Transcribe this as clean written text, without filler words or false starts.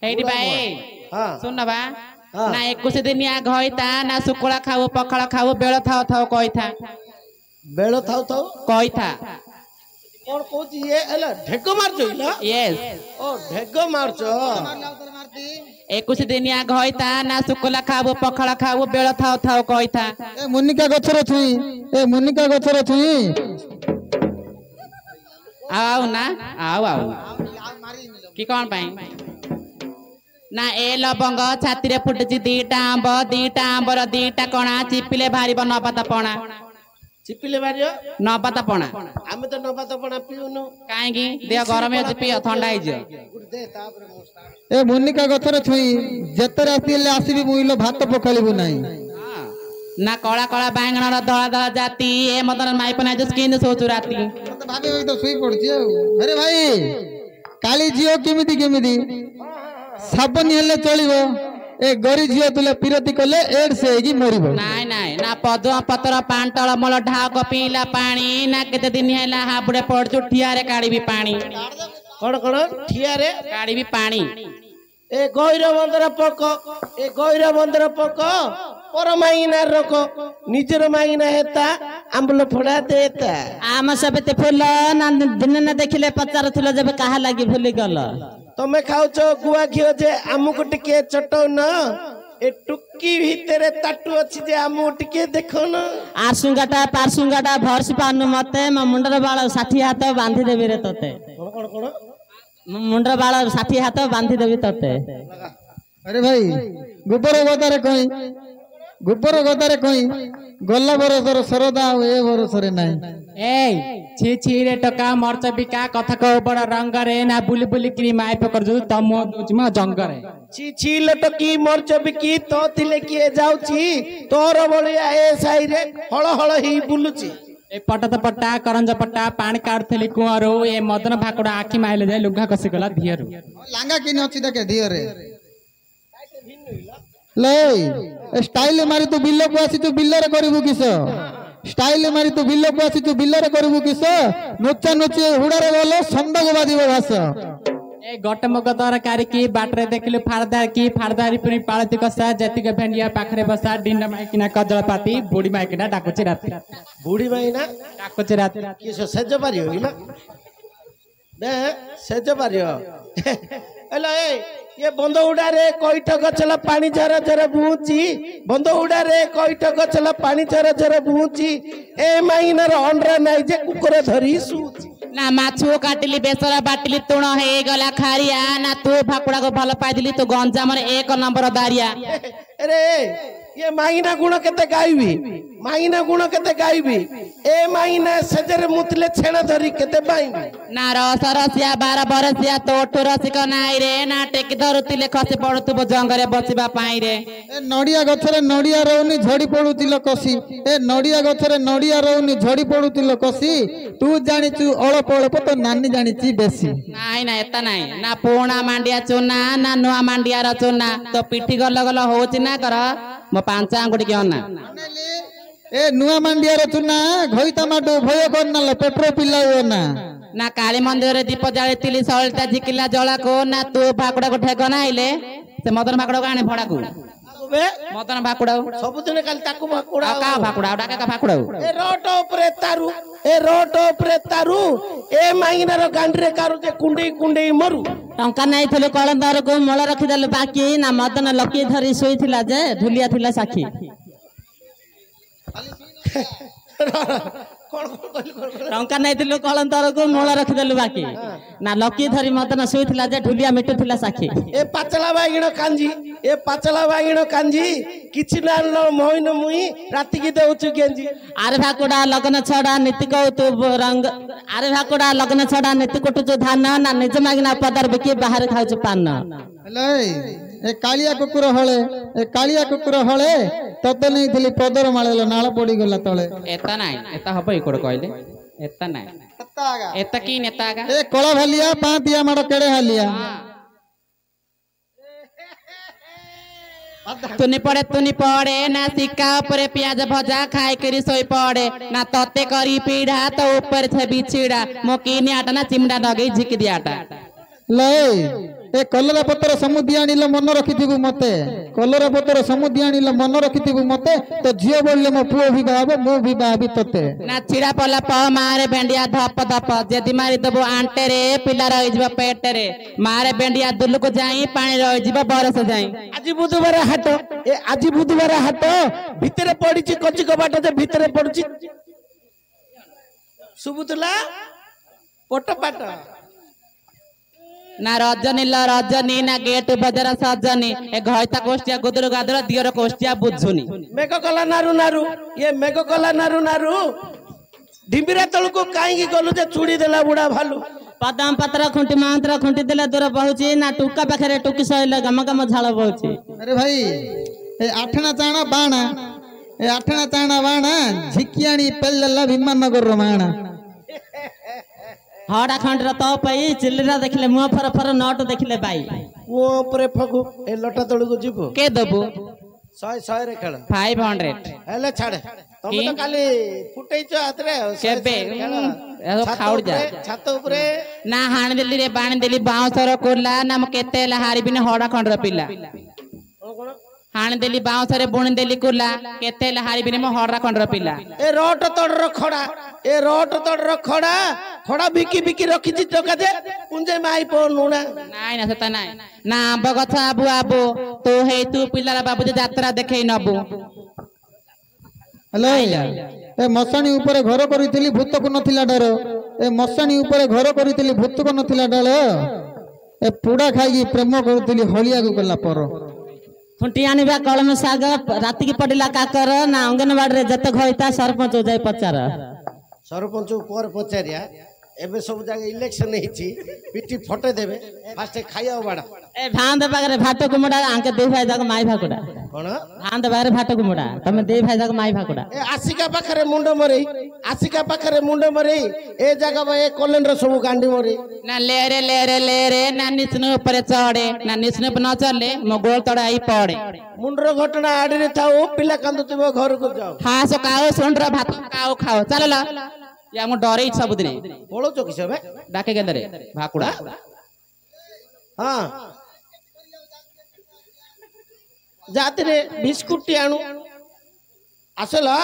AD भाई हां सुन बा ना 21 दिनिया घइता ना सुकुला खाऊ पखाला खाऊ बेळ थाओ थाओ कइथा बेळ थाओ थाओ कइथा कोन कोची ये एला ढेगो मारचो इला यस ओ ढेगो मारचो 21 दिनिया घइता ना सुकुला खाऊ पखाला खाऊ बेळ थाओ थाओ कइथा ए मुनिका गछर छुई ए मुनिका गछर छुई आओ ना आओ आओ की कोन पाई ना ए लबंग छाती रे फुटची दीटा आंबर दीटा कणा चिपिले भारी नपाता पणा चिपिले भारियो नपाता पणा आमे तो नपाता पणा पिउनु काहे की देह गरम अछि पियो ठंडा आइ जो ए मुनिका गछर छुई जते राती ले आसीबी मुइलो भात पखालिबु नाही ना कळा कळा बांगण र दळा दळा जाती ए मदन माई पना जो स्किन सोचु राती मते भाबी होई तो सुई पड़छि अरे भाई काली जियो केमिति साबन हेले चलिबो ए गरी झियो तुले पिरती कले एड्स हेगी मरिबो नाय नाय ना पदुआ पतर पांटळ मल ढाक पीला पानी ना केते दिन हैला हाबुडे पड़जु ठियारे काढीबी पानी कोन कोन ठियारे काढीबी पानी ए गइर बंदर पक पर माइना रोक निजर माइना हेता आंबल फोड़ा देता आम सबते फुल ना दिन न देखिले पचार थुल जब कहा लागी भूली गल तमे खाउछ गुआ घियो जे आमुको टिके चटो न ए टुक्की भीतरे ताटू अछि जे आमु टिके देखो न आसुंगाटा पारसुंगाटा भरस पानु मते म मुंडर बाळ 60 हाथ बांधी देबी रे तते कोन मुंडर बाळ 60 हाथ बांधी देबी तते अरे भाई गोबर गदारे कई गल्ला बरसर सरदा ए बरसरे नाही ए छी छी रे टका मरच बिका कथा को बड़ रंग रे ना बुली बुली क्रीम आइ पकर जु तम म जंग रे छी छी लटकी मरच बिकी तो थिले किए जाउची तोर बलिया ए साई रे हळ हळ ही बुलुची ए पटत पट्टा करंज पट्टा पानी काढथली कुआरो ए मदन भाकड़ा आखी माइले जाय लुगा कसी गला धियरु लांगा किने अछि देखे धियरे ले स्टाइल मारी तू बिल्लो को आसी तू बिल्लरे करबु किस स्टाइल मारी तू बिल्लो को आसी तू बिल्लरे करबु किस नोचा नोचे हुडारे बोलो संडग बादिबो भास ए गट मग तरकारी की बाटरे देखले फारदारी पुनी पाळती कसा जतिक भेंडिया पाखरे बसा डिंडा माइकिना कजळ पाती बुडी माइकिना डाकुची राती बुडी माइना डाकुची राती किसो सेज पारियो इला बे सेज पारियो एला ए ये बंद उडारे कोइठ गछला पानी झरा झरा बुची बंद उडारे कोइठ गछला पानी झरा झरा बुची ए माइनर अंडरा नाइ जे कुकुर धरी सुची ना माछु काटिली बेसरा बाटिली तुण हे गला खारिया ना तू भाकुड़ा को भल पाइदिली तो गंजा मर 1 नंबर दारिया अरे ये माइना गुण केते गाइबी ए माइना सजरे मुतले छेना धरी केते बाइबी ना रसरसिया 12 बरसिया तोठो रसिक नाइ रे ना टेकी धरुतिले खसी पडुतबो जंगरे बसिबा पाई रे ए नडिया गछरे नडिया रोउनी झड़ी पडुतिलो कसी ए नडिया गछरे नडिया रोउनी झड़ी पडुतिलो कसी तू जानिचु अळप अळप तो नानी जानिची बेसी नाइ ना एता नाइ ना पोणा मांडिया चुना ना नुआ मांडिया र चुना तो पिठी गल गल होची ना कर म पांच आंगुडी के ना ए नुआ मांडिया रे चुना घइता माडो भय करनल पेट्रो पिलायो ना ना काली मंदिर रे दीप जाळितिली सळता झिकिला जळा को ना तू भाकुड़ा को ठेक नाइले से मदन भाकुड़ा को आने भड़ा को बे मदन भाकुड़ा सब दिन काल ताकू भाकुड़ा का भाकुड़ा डाका का भाकुड़ा ए रोट उपरे तारू ए माइनार गांडरे कारू जे कुंडई मरु टंका नै थले कळंदार को मोळ रखि दल बाकी ना मदन लकी धरी सोई थिला जे धुलिया थिला साखी टंका नै थले कळंदार को मोळ रखि दल बाकी ना लकी धरी मदन सोई थिला जे धुलिया मिटु थिला साखी ए पाचला बागिण कांजी किछि ना मोइन मुई राति की देउछु गेंजी आरे भाकुड़ा लगन छडा नीति को तू रंग आरे भाकुड़ा लगन छडा नीति कोटु जो धान ना निज मागिना पदर बिकी बाहर खाउछु पान हेले ए कालिया कुकुर हळे तते नै थिली पदर माळेलो नाळ पडी गला तळे एता नाइ एता हबो इकोड कहले एता नाइ एता की नेतागा ए कोळा भालिया पातिया माड केडे हालिया तुनी पड़े ना सिक्का ऊपर प्याज भजा खाए करी सोई पड़े ना तते करी पीढ़ा तो ऊपर थे बिछिड़ा मोकीनी आटा ना चिमड़ा नगई झिक दियाटा ले ए कलरा पत्र समुदी आनिल मन रखिथिबु मते कलरा पत्र समुदी आनिल मन रखिथिबु मते तो झियो बोलले मो पुओ भी बाब मो भी बाबी तते ना छिड़ा पला प मारे बेंडिया धप धप जदि मारी दबो आंटे रे पिला रहि जबो पेट रे मारे बेंडिया दुल्लु को जाई पानी रहि जबो बरस जाई आज बुधवार हाट ए आज बुधवार हाट भितरे पड़िछि कच्ची कबाट जे भितरे पड़ुछि सुबुतला पटपाट ना रजनी ल रजनी ना गेट बजार सजनी ए घयता कोष्टिया गुदुर गादर दियर कोष्टिया बुझुनी मेघ कला नारू नारू ये मेघ कला नारू नारू ढिम्बिरा तळको काईकी गलु जे चुड़ी देला बुढ़ा भालू पदम पत्र खुंटी मंत्र खुंटी देला दूर बहुची ना टुका पाखरे टुकी सइले गम गम झाळ बहुची अरे भाई ए आठना चाणा बाणा ए आठना चाणा बाणा झिकियाणी पेल्लला विमाननगर रमाणा हड़ा खंडर तो पई चिल्लीरा देखले मुंह फर फर नोट देखले बाई वो परे फगु ए लटा तळको जीवो के दबु 100 रे खेल 500 हेले छाड़े तमे तो खाली फुटैचो हातरे केबे एहो खाउड जा छात ऊपरे ना हाण देली रे बाण देली बाउसर कोला ना म केते ला हारी बिन हड़ा खंडर पिला हाण देली बाउसरे बुण देली कोला केते ला हारी बिन म हड़ा खंडर पिला ए रोट तोड़ खड़ा ए रोट तोड़ खड़ा खड़ा बिकी बिकी रखिछि टका दे पुंजे माई पो नुना नाइ ना सेता नाइ ना आंब गछ आबु आबु तो हे तू पिलारा बाबू जे यात्रा देखै नबु हेलो ए मसाणी ऊपर घर करितली भूत को नथिला डर ए मसाणी ऊपर घर करितली भूत को नथिला डर ए पुडा खाई प्रेम करतली हलिया को कला पर खुंटी आनिबा कलम साग राति की पडिला काकर ना अंगनवाड़ी रे जत घइता सरपंच जाय पचार सरपंच ऊपर पचारिया एबे सब जगह इलेक्शन हेछि पिटी फटे देबे फास्ट खाइया बाड़ा ए भांद बागरे भाट कुमुडा आंके दे भाई जाक माई भाकुडा कोन भांद बागरे भाट कुमुडा तमे दे भाई जाक माई भाकुडा ए आसिका पाखरे मुंडो मरेई आसिका पाखरे मुंडो मरेई ए जगह बा ए कॉलेन रो सब गांडी मरे ना ले रे ना निस्नु ऊपर चढ़े ना निस्नु पर न चले मो गोल तड़ाई पड़े मुंडरो घटना आडी रे थाओ पिला कांदुतिबो घर को जाओ हास काओ सुंडर भात काओ खाओ चल ल या मो डरे सब दिन बोलो चो किसे बे डाके गेंदरे भाकुडा हां जाते रे बिस्कुट आनु आसला